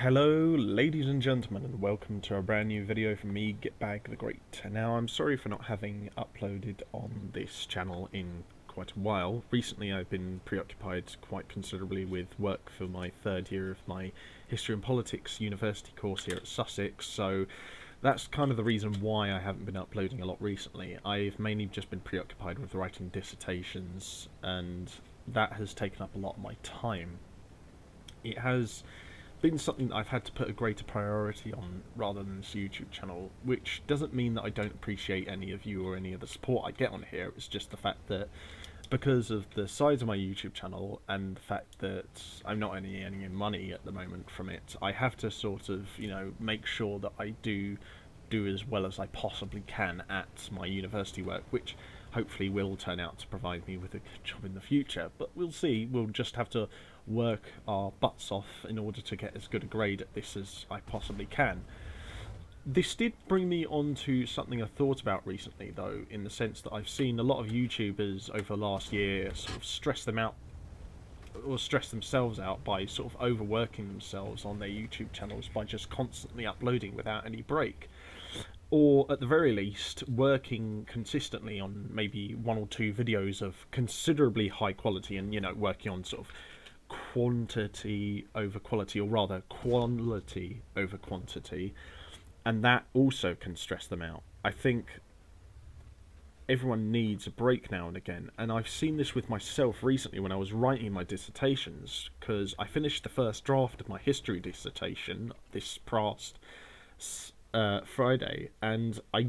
Hello ladies and gentlemen, and welcome to a brand new video from me, Gitbag the Great. Now I'm sorry for not having uploaded on this channel in quite a while. Recently I've been preoccupied quite considerably with work for my third year of my History and Politics university course here at Sussex, so that's kind of the reason why I haven't been uploading a lot recently. I've mainly just been preoccupied with writing dissertations, and that has taken up a lot of my time. It has been something that I've had to put a greater priority on rather than this YouTube channel, which doesn't mean that I don't appreciate any of you or any of the support I get on here. It's just the fact that because of the size of my YouTube channel and the fact that I'm not earning any money at the moment from it, I have to sort of, make sure that I do as well as I possibly can at my university work, which hopefully will turn out to provide me with a good job in the future. But we'll see. We'll just have to work our butts off in order to get as good a grade at this as I possibly can. This did bring me on to something I thought about recently, though, in the sense that I've seen a lot of YouTubers over the last year sort of stress themselves out by sort of overworking themselves on their YouTube channels by just constantly uploading without any break. Or at the very least, working consistently on maybe one or two videos of considerably high quality and, working on sort of quantity over quality, or rather quality over quantity, and that also can stress them out. I think everyone needs a break now and again, and I've seen this with myself recently when I was writing my dissertations, because I finished the first draft of my history dissertation this past Friday, and I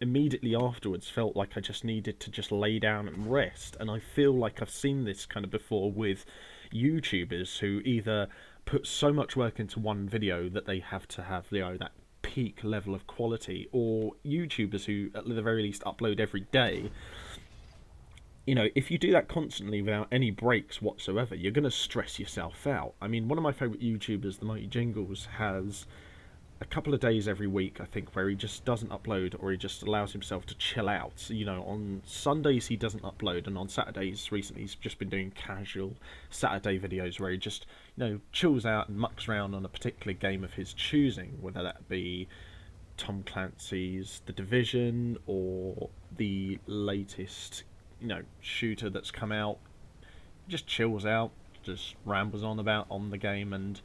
immediately afterwards felt like I just needed to just lay down and rest. And I feel like I've seen this kind of before with YouTubers who either put so much work into one video that they have to have that peak level of quality, or YouTubers who at the very least upload every day. If you do that constantly without any breaks whatsoever, you're going to stress yourself out. I mean, one of my favourite YouTubers, the Mighty Jingles, has a couple of days every week, I think, where he just doesn't upload, or he just allows himself to chill out. On Sundays he doesn't upload, and on Saturdays recently he's just been doing casual Saturday videos where he just, chills out and mucks around on a particular game of his choosing, whether that be Tom Clancy's The Division or the latest, shooter that's come out. Just chills out, just rambles on the game, and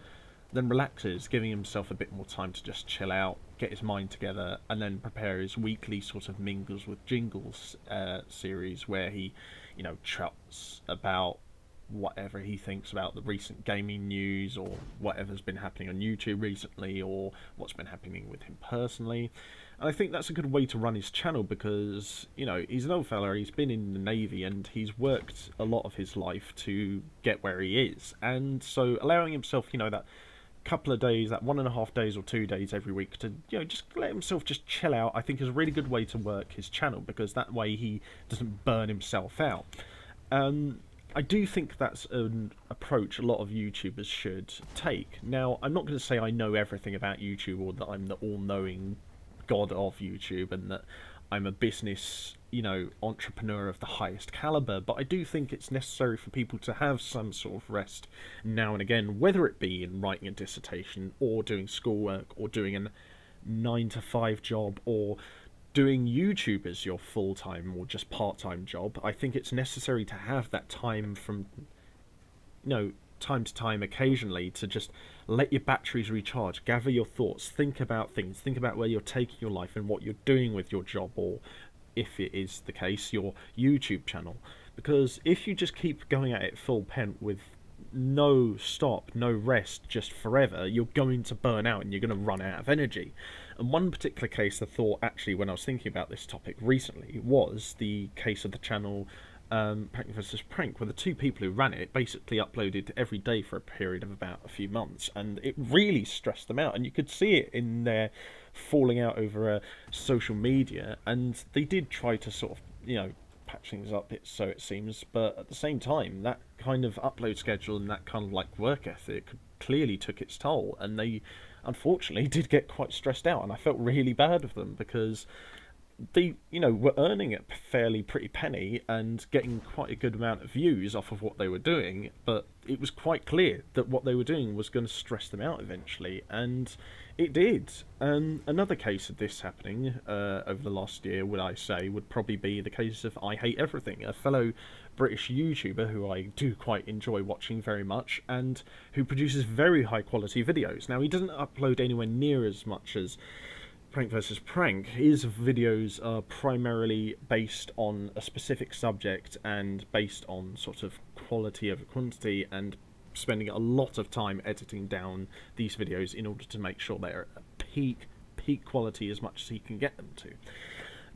then relaxes, giving himself a bit more time to just chill out, get his mind together, and then prepare his weekly sort of Mingles with Jingles series, where he, chats about whatever he thinks about the recent gaming news, or whatever's been happening on YouTube recently, or what's been happening with him personally. And I think that's a good way to run his channel, because, he's an old fella, he's been in the Navy, and he's worked a lot of his life to get where he is. And so allowing himself, that couple of days, that 1.5 days or 2 days every week to just let himself just chill out, I think is a really good way to work his channel, because that way he doesn't burn himself out. I do think that's an approach a lot of YouTubers should take. Now, I'm not going to say I know everything about YouTube, or that I'm the all-knowing god of YouTube, and that I'm a business, entrepreneur of the highest caliber, but I do think it's necessary for people to have some sort of rest now and again, whether it be in writing a dissertation, or doing schoolwork, or doing a 9-to-5 job, or doing YouTube as your full-time or just part-time job. I think it's necessary to have that time from, time to time occasionally, to just let your batteries recharge, gather your thoughts, think about things, think about where you're taking your life and what you're doing with your job, or if it is the case, your YouTube channel. Because if you just keep going at it full pent with no stop, no rest, just forever, you're going to burn out and you're going to run out of energy. And one particular case I thought, actually, when I was thinking about this topic recently, was the case of the channel Prank vs Prank, where the two people who ran it basically uploaded every day for a period of about a few months, and it really stressed them out, and you could see it in their falling out over social media. And they did try to sort of, patch things up, so it seems, but at the same time, that kind of upload schedule and that kind of work ethic clearly took its toll, and they unfortunately did get quite stressed out, and I felt really bad of them, because they, were earning a fairly pretty penny and getting quite a good amount of views off of what they were doing, but it was quite clear that what they were doing was going to stress them out eventually, and it did. Another case of this happening over the last year, would I say, would probably be the case of I Hate Everything, a fellow British YouTuber who I do quite enjoy watching very much, and who produces very high quality videos. Now, he doesn't upload anywhere near as much as Prank versus Prank. His videos are primarily based on a specific subject and based on sort of quality over quantity, and spending a lot of time editing down these videos in order to make sure they're at peak quality as much as he can get them to.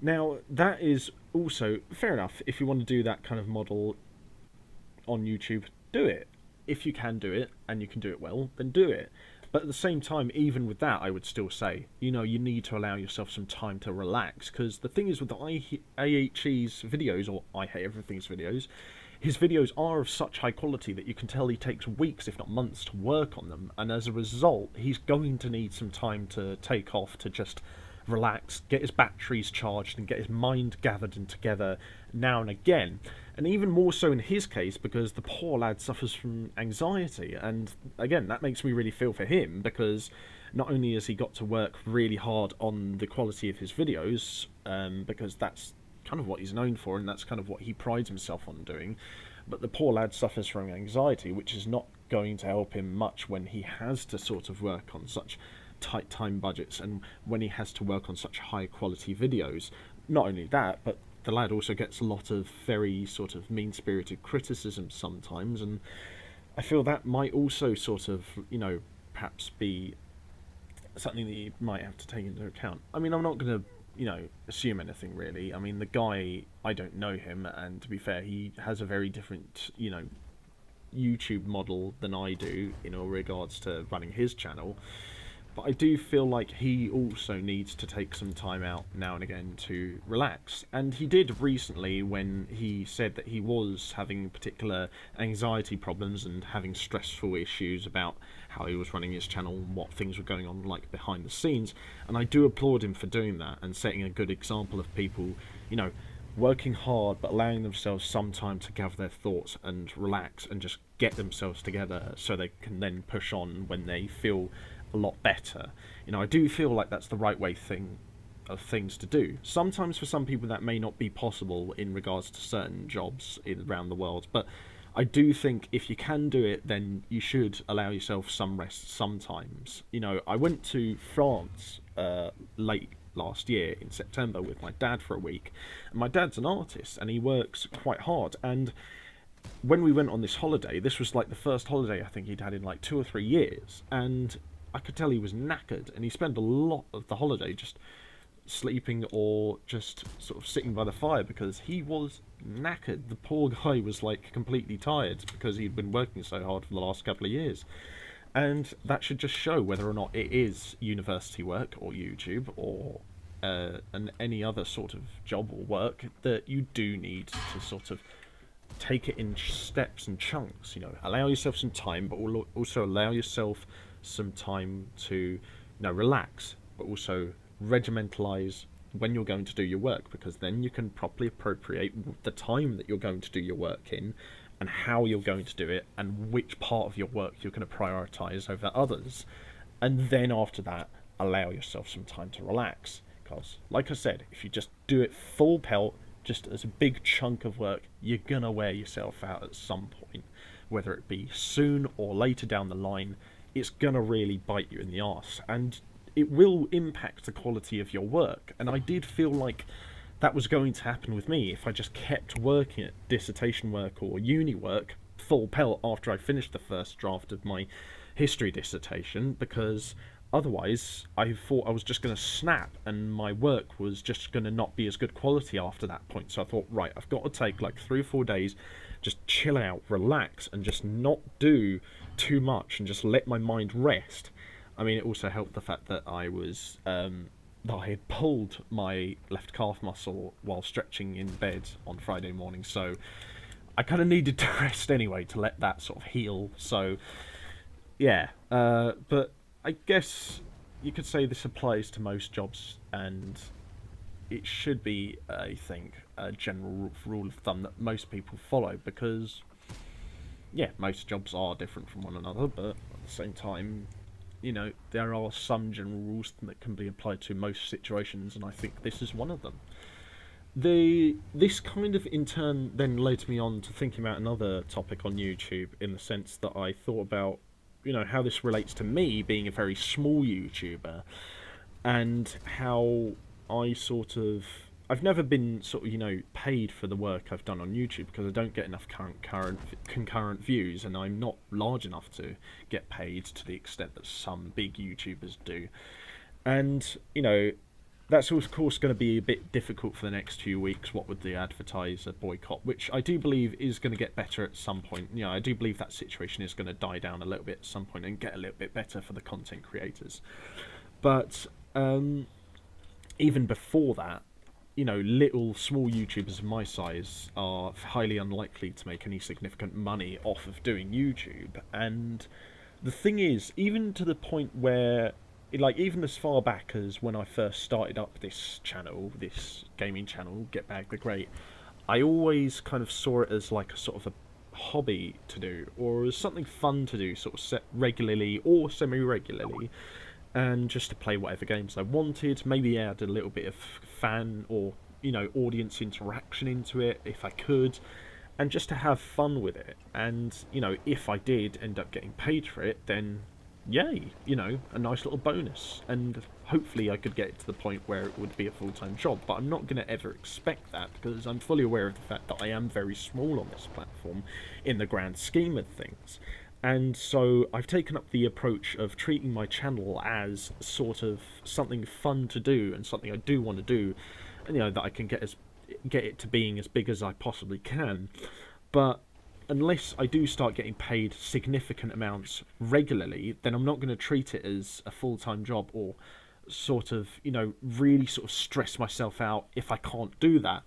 Now, that is also fair enough. If you want to do that kind of model on YouTube, do it. If you can do it, and you can do it well, then do it. But at the same time, even with that, I would still say, you need to allow yourself some time to relax. Because the thing is with AHE's videos, or I Hate Everything's videos, his videos are of such high quality that you can tell he takes weeks, if not months, to work on them. And as a result, he's going to need some time to take off, to just relax, get his batteries charged, and get his mind gathered and together now and again. And even more so in his case, because the poor lad suffers from anxiety. And again, that makes me really feel for him, because not only has he got to work really hard on the quality of his videos, because that's kind of what he's known for, and that's kind of what he prides himself on doing, but the poor lad suffers from anxiety, which is not going to help him much when he has to sort of work on such tight time budgets, and when he has to work on such high quality videos. Not only that, but the lad also gets a lot of very sort of mean-spirited criticism sometimes, and I feel that might also sort of, perhaps be something that you might have to take into account. I mean, I'm not going to, assume anything really. I mean, the guy, I don't know him, and to be fair, he has a very different, YouTube model than I do in all regards to running his channel. But I do feel like he also needs to take some time out now and again to relax. And he did recently, when he said that he was having particular anxiety problems and having stressful issues about how he was running his channel and what things were going on like behind the scenes. And I do applaud him for doing that and setting a good example of people, working hard but allowing themselves some time to gather their thoughts and relax and just get themselves together so they can then push on when they feel a lot better. I do feel like that's the right way of things to do. Sometimes for some people that may not be possible in regards to certain jobs around the world, but I do think if you can do it, then you should allow yourself some rest sometimes. I went to France late last year in September with my dad for a week, and my dad's an artist and he works quite hard, and when we went on this holiday, this was like the first holiday I think he'd had in like 2 or 3 years, and I could tell he was knackered, and he spent a lot of the holiday just sleeping or just sort of sitting by the fire because he was knackered. The poor guy was like completely tired because he'd been working so hard for the last couple of years. And that should just show whether or not it is university work or YouTube or any other sort of job or work, that you do need to sort of take it in steps and chunks. Allow yourself some time, but also allow yourself some time to relax, but also regimentalize when you're going to do your work, because then you can properly appropriate the time that you're going to do your work in and how you're going to do it and which part of your work you're going to prioritize over others. And then after that, allow yourself some time to relax, because like I said, if you just do it full pelt, just as a big chunk of work, you're gonna wear yourself out at some point, whether it be soon or later down the line. It's gonna really bite you in the arse, and it will impact the quality of your work. And I did feel like that was going to happen with me if I just kept working at dissertation work or uni work full pelt after I finished the first draft of my history dissertation, because otherwise I thought I was just going to snap and my work was just going to not be as good quality after that point. So I thought, right, I've got to take like 3 or 4 days, just chill out, relax, and just not do too much and just let my mind rest. I mean, it also helped the fact that I had pulled my left calf muscle while stretching in bed on Friday morning, so I kind of needed to rest anyway to let that sort of heal. So yeah, but I guess you could say this applies to most jobs and it should be, I think, a general rule of thumb that most people follow, because yeah, most jobs are different from one another, but at the same time, there are some general rules that can be applied to most situations, and I think this is one of them. This kind of in turn then led me on to thinking about another topic on YouTube, in the sense that I thought about, how this relates to me being a very small YouTuber, and how I sort of I've never been sort of paid for the work I've done on YouTube, because I don't get enough concurrent views, and I'm not large enough to get paid to the extent that some big YouTubers do. And that's of course going to be a bit difficult for the next few weeks, what with the advertiser boycott, which I do believe is going to get better at some point. I do believe that situation is going to die down a little bit at some point and get a little bit better for the content creators. But even before that, little small YouTubers of my size are highly unlikely to make any significant money off of doing YouTube. And the thing is, even to the point where, even as far back as when I first started up this channel, this gaming channel, Gitbag the Great, I always kind of saw it as like a sort of a hobby to do, or as something fun to do, sort of set regularly or semi-regularly, and just to play whatever games I wanted. Maybe add a little bit of fan or audience interaction into it if I could, and just to have fun with it. And if I did end up getting paid for it, then yay, a nice little bonus, and hopefully I could get it to the point where it would be a full-time job. But I'm not going to ever expect that, because I'm fully aware of the fact that I am very small on this platform in the grand scheme of things. And so I've taken up the approach of treating my channel as sort of something fun to do, and something I do want to do, and that I can get it to being as big as I possibly can. But unless I do start getting paid significant amounts regularly, then I'm not going to treat it as a full-time job, or sort of really sort of stress myself out if I can't do that.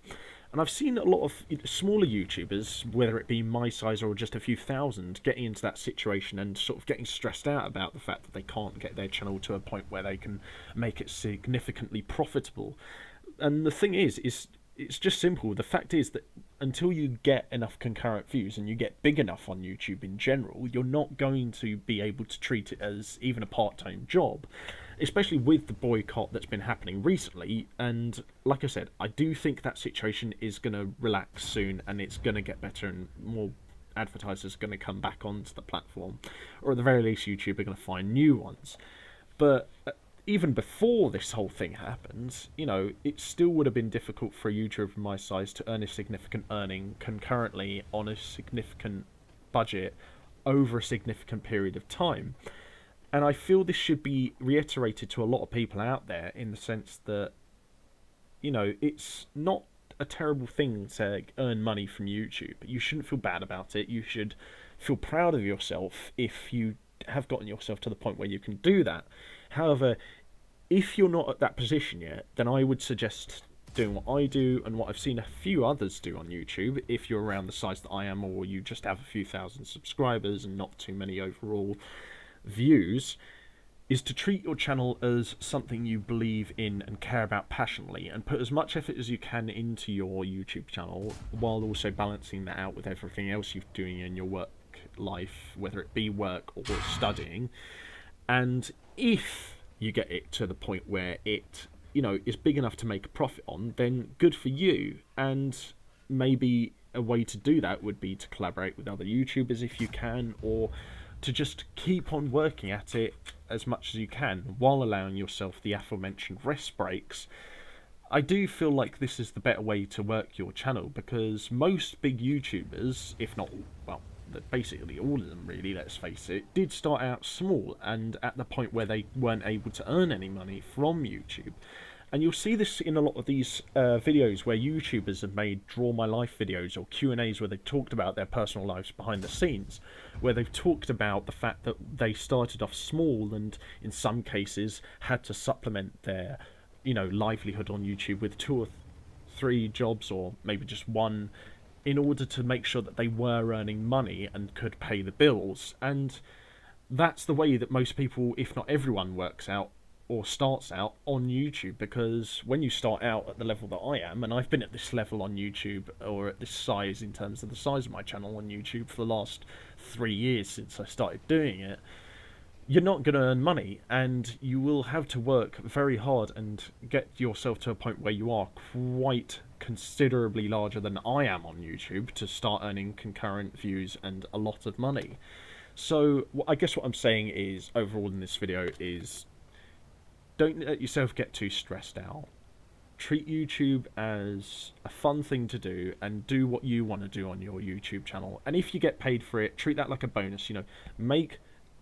And I've seen a lot of smaller YouTubers, whether it be my size or just a few thousand, getting into that situation and sort of getting stressed out about the fact that they can't get their channel to a point where they can make it significantly profitable. And the thing is it's just simple. The fact is that until you get enough concurrent views and you get big enough on YouTube in general, you're not going to be able to treat it as even a part-time job, especially with the boycott that's been happening recently. And like I said, I do think that situation is going to relax soon, and it's going to get better, and more advertisers are going to come back onto the platform, or at the very least YouTube are going to find new ones. But even before this whole thing happened, it still would have been difficult for a YouTuber of my size to earn a significant earning concurrently on a significant budget over a significant period of time. And I feel this should be reiterated to a lot of people out there, in the sense that, it's not a terrible thing to earn money from YouTube. You shouldn't feel bad about it. You should feel proud of yourself if you have gotten yourself to the point where you can do that. However, if you're not at that position yet, then I would suggest doing what I do and what I've seen a few others do on YouTube. If you're around the size that I am, or you just have a few thousand subscribers and not too many overall views, is to treat your channel as something you believe in and care about passionately, and put as much effort as you can into your YouTube channel, while also balancing that out with everything else you're doing in your work life, whether it be work or studying. And if you get it to the point where it is big enough to make a profit on, then good for you. And maybe a way to do that would be to collaborate with other YouTubers if you can, or to just keep on working at it as much as you can, while allowing yourself the aforementioned rest breaks. I do feel like this is the better way to work your channel, because most big YouTubers, if not, well, basically all of them really, let's face it, did start out small and at the point where they weren't able to earn any money from YouTube. And you'll see this in a lot of these videos where YouTubers have made Draw My Life videos, or Q&As where they've talked about their personal lives behind the scenes, where they've talked about the fact that they started off small and in some cases had to supplement their livelihood on YouTube with 2 or 3 jobs, or maybe just one, in order to make sure that they were earning money and could pay the bills. And that's the way that most people, if not everyone, works out, or starts out on YouTube, because when you start out at the level that I am, and I've been at this level on YouTube, or at this size in terms of the size of my channel on YouTube for the last 3 years since I started doing it, you're not going to earn money, and you will have to work very hard and get yourself to a point where you are quite considerably larger than I am on YouTube to start earning concurrent views and a lot of money. So I guess what I'm saying is, overall in this video, is don't let yourself get too stressed out. Treat YouTube as a fun thing to do, and do what you want to do on your YouTube channel. And if you get paid for it, treat that like a bonus. You know,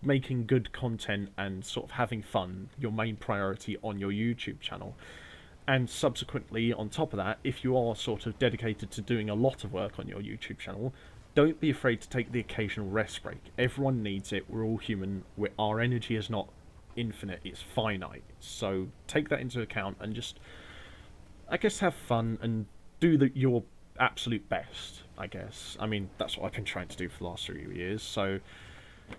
making good content and sort of having fun your main priority on your YouTube channel. And subsequently, on top of that, if you are sort of dedicated to doing a lot of work on your YouTube channel, don't be afraid to take the occasional rest break. Everyone needs it. We're all human. Our energy is not infinite, it's finite. So take that into account and just, I guess, have fun and do your absolute best, I guess. I mean, that's what I've been trying to do for the last 3 years. So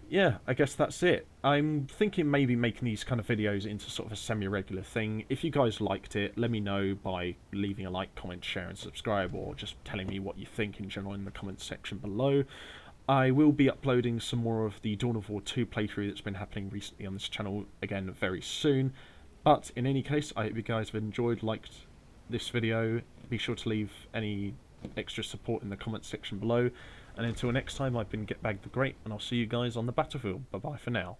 yeah, I guess that's it. I'm thinking maybe making these kind of videos into sort of a semi-regular thing. If you guys liked it, let me know by leaving a like, comment, share and subscribe, or just telling me what you think in general in the comments section below. I will be uploading some more of the Dawn of War 2 playthrough that's been happening recently on this channel again very soon. But in any case, I hope you guys have enjoyed, liked this video. Be sure to leave any extra support in the comments section below. And until next time, I've been Gitbag the Great, and I'll see you guys on the battlefield. Bye bye for now.